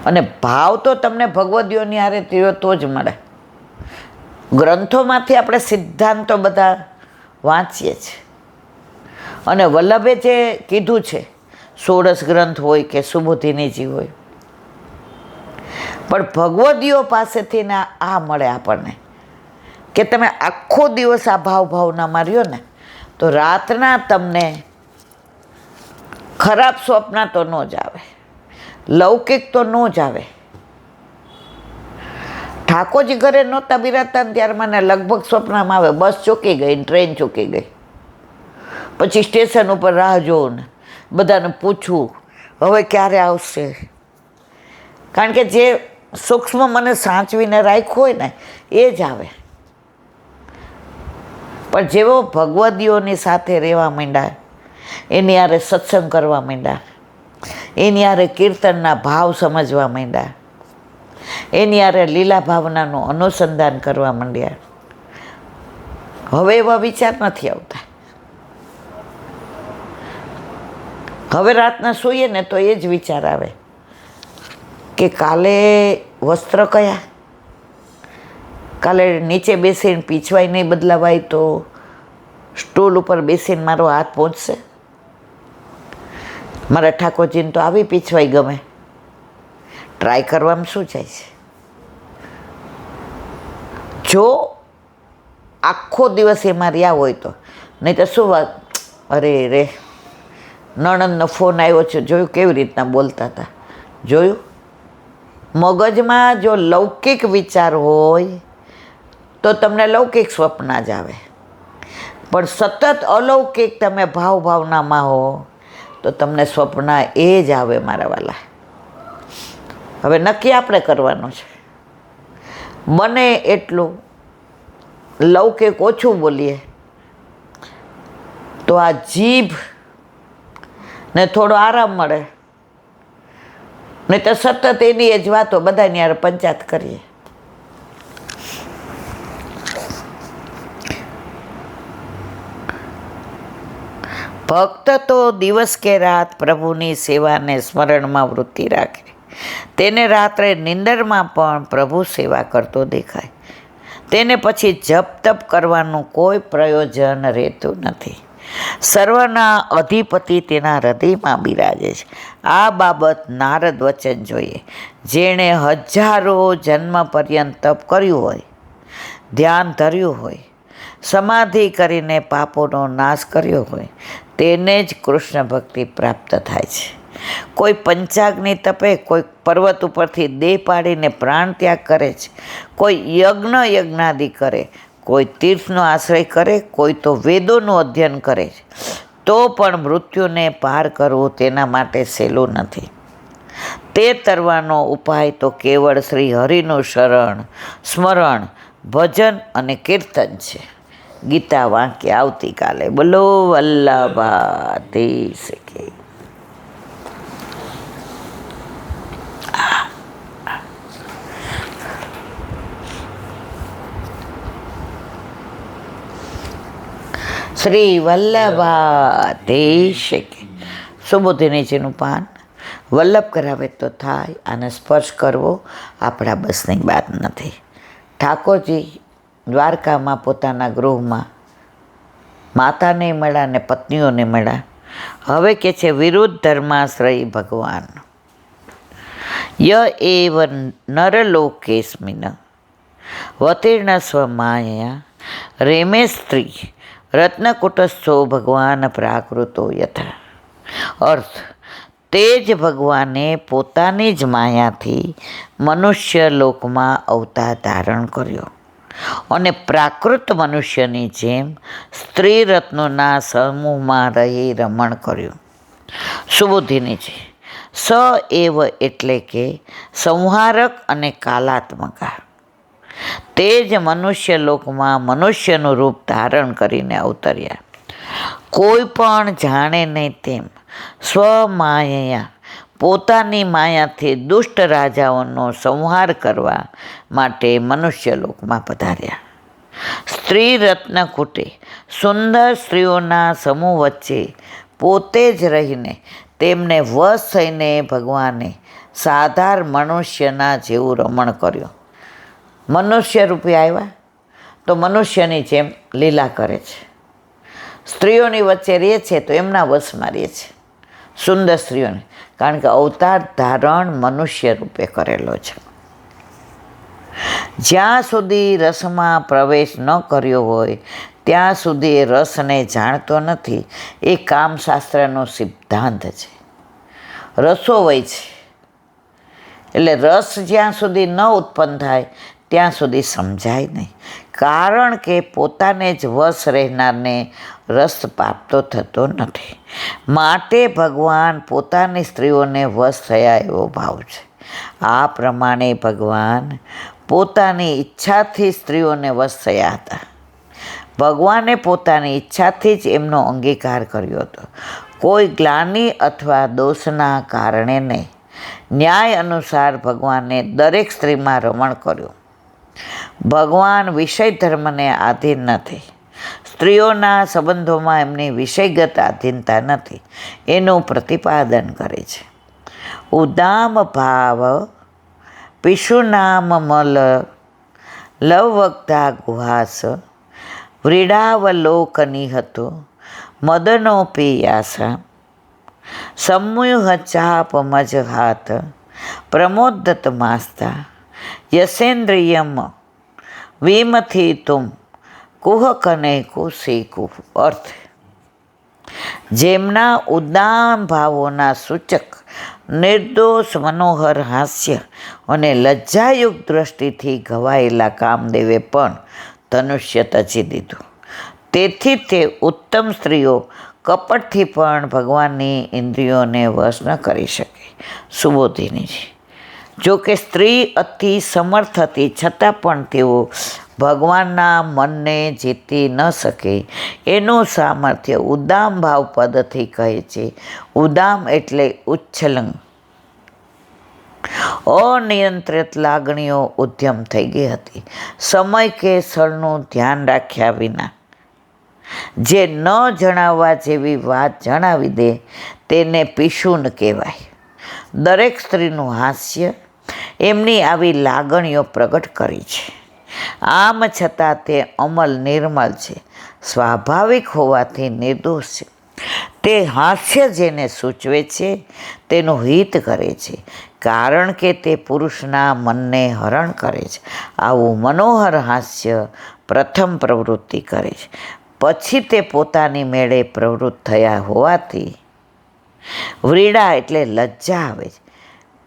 અને ભાવ તો તમને ભગવદીઓની હારે થયો તો જ મળે. ગ્રંથોમાંથી આપણે સિદ્ધાંતો બધા વાંચીએ છીએ, અને વલ્લભે જે કીધું છે, ષોડશ ગ્રંથ હોય કે સુબોધિનીજી હોય, પણ ભગવદીઓ પાસેથી ને આ મળે આપણને કે તમે આખો દિવસ આ ભાવના માર્યો ને તો રાતના તમને ખરાબ સ્વપ્ન તો ન જ આવે, લૌકિક તો ન જ આવે. ઠાકોરજી ઘરે નહોતા બિરાજતા ને ત્યારે મને લગભગ સ્વપ્નમાં આવે બસ ચૂકી ગઈ, ટ્રેન ચૂકી ગઈ, પછી સ્ટેશન ઉપર રાહ જોઉં ને બધાને પૂછવું હવે ક્યારે આવશે. કારણ કે જે સૂક્ષ્મ મને સાચવીને રાખ્યું હોય ને એ જ આવે. પણ જેવો ભગવદીઓની સાથે રહેવા માંડ્યા, એની હારે સત્સંગ કરવા માંડ્યા, એની હારે કીર્તનના ભાવ સમજવા માંડ્યા, એની હારે લીલા ભાવનાનું અનુસંધાન કરવા માંડ્યા, હવે એવા વિચાર નથી આવતા. હવે રાતના સૂઈએ ને તો એ જ વિચાર આવે કે કાલે વસ્ત્ર કયા, કાલે નીચે બેસીને પીછવાય નહીં બદલાવાય તો સ્ટૂલ ઉપર બેસીને મારો હાથ પહોંચશે. મારા ઠાકોરજીને તો આવી પીછવાઈ ગમે, ટ્રાય કરવામાં શું જાય છે. જો આખો દિવસ એમાં રહ્યા હોય તો, નહીં તો શું વાત, અરે રે નણંદનો ફોન આવ્યો છે, જોયું કેવી રીતના બોલતા હતા, જોયું. મગજમાં જો લૌકિક વિચાર હોય તો તમને લૌકિક સ્વપ્ન જ આવે, પણ સતત અલૌકિક તમે ભાવનામાં હો તો તમને સ્વપ્ન એ જ આવે મારા વાલા. હવે નક્કી આપણે કરવાનું છે, બને એટલું લૌકિક ઓછું બોલીએ તો આ જીભ ને થોડો આરામ મળે, નહીં તો સતત એની જ વાતો બધાની યાર પંચાયત કરીએ. ભક્ત તો દિવસ કે રાત પ્રભુની સેવાને સ્મરણમાં વૃત્તિ રાખે, તેને રાત્રે નિંદરમાં પણ પ્રભુ સેવા કરતો દેખાય. તેને પછી જપ તપ કરવાનું કોઈ પ્રયોજન રહેતું નથી. સર્વના અધિપતિ તેના હૃદયમાં બિરાજે છે. આ બાબત નારદ વચન જોઈએ. જેણે હજારો જન્મ પર્યંત તપ કર્યું હોય, ધ્યાન ધર્યું હોય, સમાધિ કરીને પાપોનો નાશ કર્યો હોય, તેને જ કૃષ્ણ ભક્તિ પ્રાપ્ત થાય છે. કોઈ પંચાગ્નિ તપે, કોઈ પર્વત ઉપરથી દેહ પાડીને પ્રાણ ત્યાગ કરે છે, કોઈ યજ્ઞાદિ કરે, કોઈ તીર્થનો આશ્રય કરે, કોઈ તો વેદોનું અધ્યયન કરે છે, તો પણ મૃત્યુને પાર કરવું તેના માટે સહેલું નથી. તે તરવાનો ઉપાય તો કેવળ શ્રી હરિનું શરણ, સ્મરણ, ભજન અને કીર્તન છે. ગીતા વાંકે આવતીકાલે. બોલો વલ્લભાધીશ કી. શ્રી વલ્લભાધીશ કી. સુબોધિનીજીનું પાન વલ્લભ કરાવે તો થાય, આને સ્પર્શ કરવો આપણા બસની વાત નથી. ઠાકોરજી દ્વારકામાં પોતાના ગૃહમાં માતાને મળ્યા ને પત્નીઓને મળ્યા. હવે કે છે વિરુદ્ધ ધર્માશ્રય ભગવાન ય એવ નરલોકેસ્મિન વતીર્ણ સ્વમાયા રેમે સ્ત્રી રત્નકુટસ્થો ભગવાન પ્રાકૃતો યથા. અર્થ, તે જ ભગવાને પોતાની જ માયાથી મનુષ્ય લોકમાં અવતાર ધારણ કર્યો અને પ્રાકૃત મનુષ્યની જેમ સ્ત્રી રત્નોના સમૂહમાં રહી રમણ કર્યું. સુબોધિનીજી. સ એવ એટલે કે સંહારક અને કાલાત્મકા. તે જ મનુષ્ય લોકમાં મનુષ્યનું રૂપ ધારણ કરીને અવતર્યા. કોઈ પણ જાણે નહીં તેમ સ્વમાયા પોતાની માયાથી દુષ્ટ રાજાઓનો સંહાર કરવા માટે મનુષ્ય લોકમાં પધાર્યા. સ્ત્રી રત્નકુટે સુંદર સ્ત્રીઓના સમૂહ વચ્ચે પોતે જ રહીને તેમને વશ થઈને ભગવાને સાધારણ મનુષ્યના જેવું રમણ કર્યું. મનુષ્ય રૂપે આવ્યા તો મનુષ્યની જેમ લીલા કરે છે. સ્ત્રીઓની વચ્ચે રહે છે તો એમના વશમાં રહે છે, સુંદર સ્ત્રીઓને, કારણ કે અવતાર ધારણ મનુષ્ય રૂપે કરેલો છે. જ્યાં સુધી રસમાં પ્રવેશ ન કર્યો હોય ત્યાં સુધી એ રસને જાણતો નથી. એ કામશાસ્ત્રનો સિદ્ધાંત છે. રસો હોય છે એટલે રસ જ્યાં સુધી ન ઉત્પન્ન થાય ત્યાં સુધી સમજાય નહીં, કારણ કે પોતાને જ વશ રહેનારને રસ પ્રાપ્તો થતો નથી. માટે ભગવાન પોતાની સ્ત્રીઓને વશ થયા એવો ભાવ છે. આ પ્રમાણે ભગવાન પોતાની ઈચ્છાથી સ્ત્રીઓને વશ થયા હતા. ભગવાને પોતાની ઈચ્છાથી જ એમનો અંગીકાર કર્યો હતો, કોઈ ગ્લાનિ અથવા દોષના કારણે નહીં. ન્યાય અનુસાર ભગવાને દરેક સ્ત્રીમાં રમણ કર્યું. ભગવાન વિષય ધર્મને આધીન નથી. સ્ત્રીઓના સંબંધોમાં એમની વિષયગત આધીનતા નથી, એનું પ્રતિપાદન કરે છે. ઉદામ ભાવ પિશુનામ મલ લવવક્તા ગુહાસ વ્રીડાવલોકની હતો મદનો પિયાસા સમૂહ ચાપ મજ હાથ પ્રમોદત માસ્તા યસેન્દ્રિયમ વિમથી તુમ કુહકને કુશીકુહ. અર્થ: જેમના ઉદામ ભાવોના સૂચક નિર્દોષ મનોહર હાસ્ય અને લજ્જાયુક્ત દ્રષ્ટિથી ઘવાયેલા કામદેવે પણ ધનુષ્ય તજી દીધું. તેથી તે ઉત્તમ સ્ત્રીઓ કપટથી પણ ભગવાનની ઇન્દ્રિયોને વશ ન કરી શકે. સુબોધિનીજી: જો કે સ્ત્રી અતિ સમર્થ હતી છતાં પણ તેઓ ભગવાનના મનને જીતી ન શકે. એનું સામર્થ્ય ઉદામ ભાવ પદથી કહે છે. ઉદામ એટલે ઉચ્છલંગ. અનિયંત્રિત લાગણીઓ ઉદ્યમ થઈ ગઈ હતી. સમય કે સ્થળનું ધ્યાન રાખ્યા વિના જે ન જણાવવા જેવી વાત જણાવી દે તેને પિશુન કહેવાય. દરેક સ્ત્રીનું હાસ્ય એમની આવી લાગણીઓ પ્રગટ કરી છે. આમ છતાં તે અમલ નિર્મલ છે, સ્વાભાવિક હોવાથી નિર્દોષ છે. તે હાસ્ય જેને સૂચવે છે તેનું હિત કરે છે, કારણ કે તે પુરુષના મનને હરણ કરે છે. આવું મનોહર હાસ્ય પ્રથમ પ્રવૃત્તિ કરે છે, પછી તે પોતાની મેળે પ્રવૃત્ત થયા હોવાથી વ્રીડા એટલે લજ્જા આવે છે.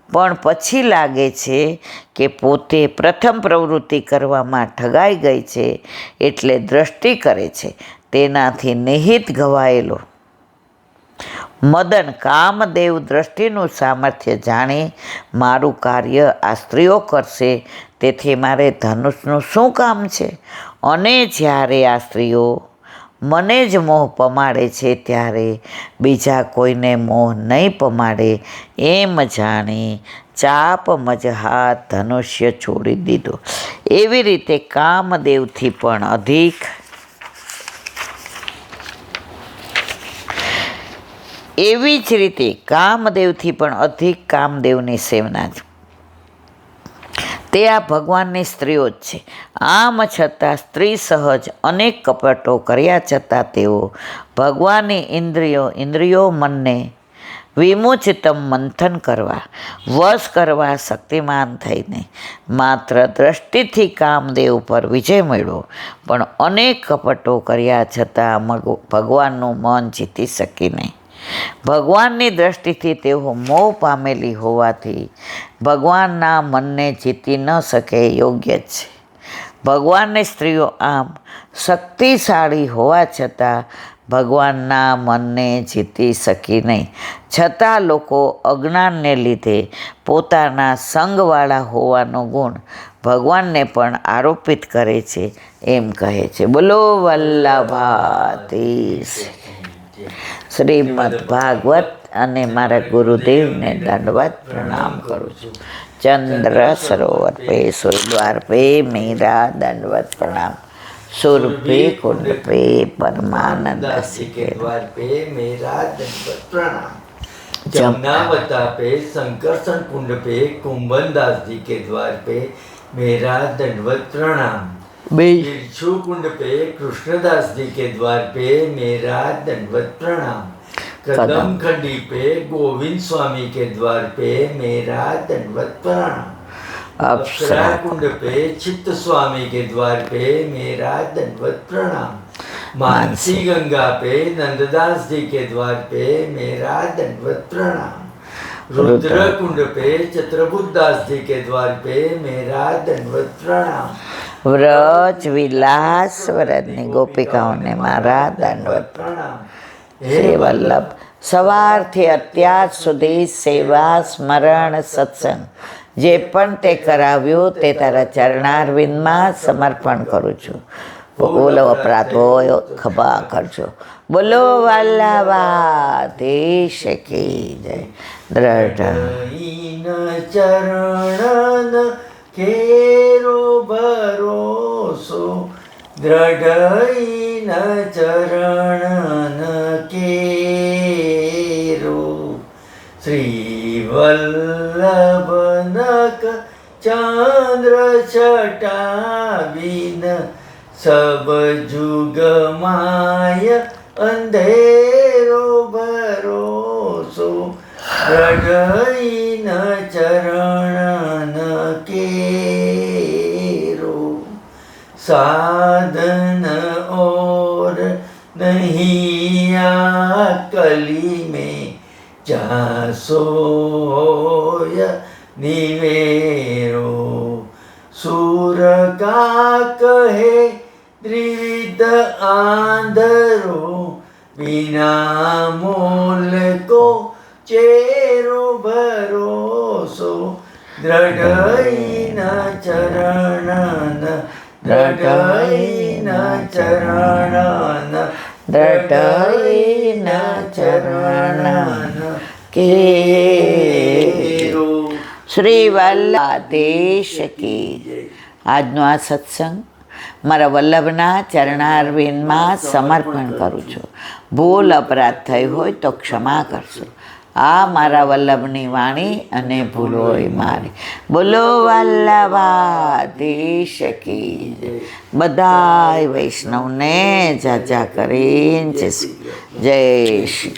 પણ પછી લાગે છે કે પોતે પ્રથમ પ્રવૃત્તિ કરવામાં ઠગાઈ ગઈ છે એટલે દ્રષ્ટિ કરે છે. તેનાથી નિહિત ઘવાયેલો મદન કામદેવ દ્રષ્ટિનું સામર્થ્ય જાણી મારું કાર્ય આ સ્ત્રીઓ કરશે, તેથી મારે ધનુષનું શું કામ છે? અને જ્યારે આ સ્ત્રીઓ મને જ મોહ પમાડે છે ત્યારે બીજા કોઈને મોહ નહીં પમાડે એમ જાણી ચાપ મજ હાથ ધનુષ્ય છોડી દીધો. એવી રીતે કામદેવથી પણ અધિક કામદેવની સેવના છે. તે આ ભગવાનની સ્ત્રીઓ જ છે. આમ છતાં સ્ત્રી સહજ અનેક કપટો કર્યા છતાં તેઓ ભગવાનની ઇન્દ્રિયો મનને વિમોચિતમ મંથન કરવા, વશ કરવા શક્તિમાન થઈને માત્ર દ્રષ્ટિથી કામદેવ પર વિજય મેળવો, પણ અનેક કપટો કર્યા છતાં ભગવાનનું મન જીતી શકી નહીં. ભગવાનની દ્રષ્ટિથી તેઓ મોહ પામેલી હોવાથી ભગવાનના મનને જીતી ન શકે યોગ્ય જ છે. ભગવાનની સ્ત્રીઓ આમ શક્તિશાળી હોવા છતાં ભગવાનના મનને જીતી શકી નહીં. છતાં લોકો અજ્ઞાનને લીધે પોતાના સંગવાળા હોવાનો ગુણ ભગવાનને પણ આરોપિત કરે છે એમ કહે છે. બોલો વલ્લભાધીશ. શ્રીમદ ભાગવત અને મારા ગુરુદેવને દંડવત પ્રણામ કરું છું. ચંદ્ર સરોવર પે સૂર્યદ્વાર પે મીરા દંડવત પ્રણામ. સુરભि कुंड पे परमानंद सिके द्वार पे मेरा दंडवत प्रणाम. जमुना बता पे संकर्षण कुंड पे कुंभन दास जी के द्वार पे मेरा दंडवत प्रणाम। बिरछू कुंड पे कृष्णदास जी के द्वार पे मेरा दंडवत प्रणाम। कदम खंडी पे गोविंद स्वामी के द्वार पे मेरा दंडवत प्रणाम। अप्सरा कुंड पे चित्त स्वामी के द्वार पे मेरा दंडवत प्रणाम। मानसी गंगा पे नंददास जी के द्वार पे मेरा दंडवत प्रणाम। रुद्र कुंड पे चित्रबुद्ध दास जी के द्वार पे मेरा दंडवत प्रणाम। વ્રજ વિલાસ વ્રજની ગોપિકાઓને મારા દંડવત પ્રણામ। હે વલ્લભ, સવારથી અત્યાર સુધી સેવા સ્મરણ સત્સંગ જે પણ તે કરાવ્યું તે તારા ચરણારવિંદમાં સમર્પણ કરું છું। બોલો અપરાધ હોય ખભા કરજો। બોલો વલ્લભાધીશ કી જય। દ્રઢ ચરણ કેરો ભરોસો દ્રઢ ચરણ કેરો। શ્રી વલ્લભનક ચંદ્ર છટાવીન સબ જુગ માય અંધેરો ભરોસો દ્રઢ ચરણ કેરો। साधन और नहीं कली में जहाँ सोय निवेरो। सूर का कहे त्रिविध आंधरो बिना मोल को चेरो भरोसो दृढ़ चरण दृढ़ चरण દૃઢ ચરણ કેરો। શ્રી વલ્લભાધીશ કી જય। આજનો આ સત્સંગ મારા વલ્લભના ચરણારવિંદમાં સમર્પણ કરું છું। ભૂલ અપરાધ થઈ હોય તો ક્ષમા કરશો। આ મારા વલ્લભની વાણી અને ભૂલ હોય મારી। બોલો વલ્લભાધીશ કી જય। બધાય વૈષ્ણવને જાજા કરીને જય શ્રી